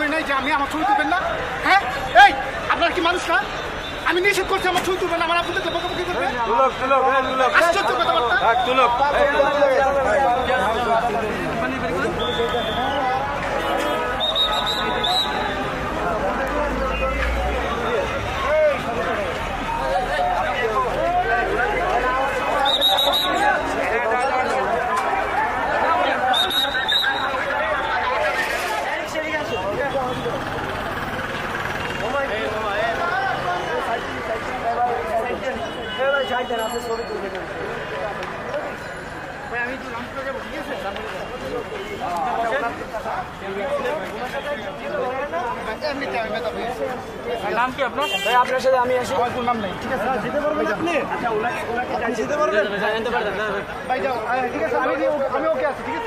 করি নাই যে আমি আমার ছবি তুলবেন না। হ্যাঁ এই আপনারা কি মানুষ না? আমি নিষেধ করছি আমার ছবি তুলবেন না, আমার আপনাদের বকাবকি করবে। আশ্চর্য কথাবার্তা। নাম কি আপনার? ভাই আপনার সাথে আমি আসি। আমার কোনো নাম নাই। ঠিক আছে যেতে পারবেন আপনি? আচ্ছা ওনাকে যেতে পারবেন? যেতে পারবেন ভাই যাও। ঠিক আছে আমি ওকে আছি। ঠিক আছে।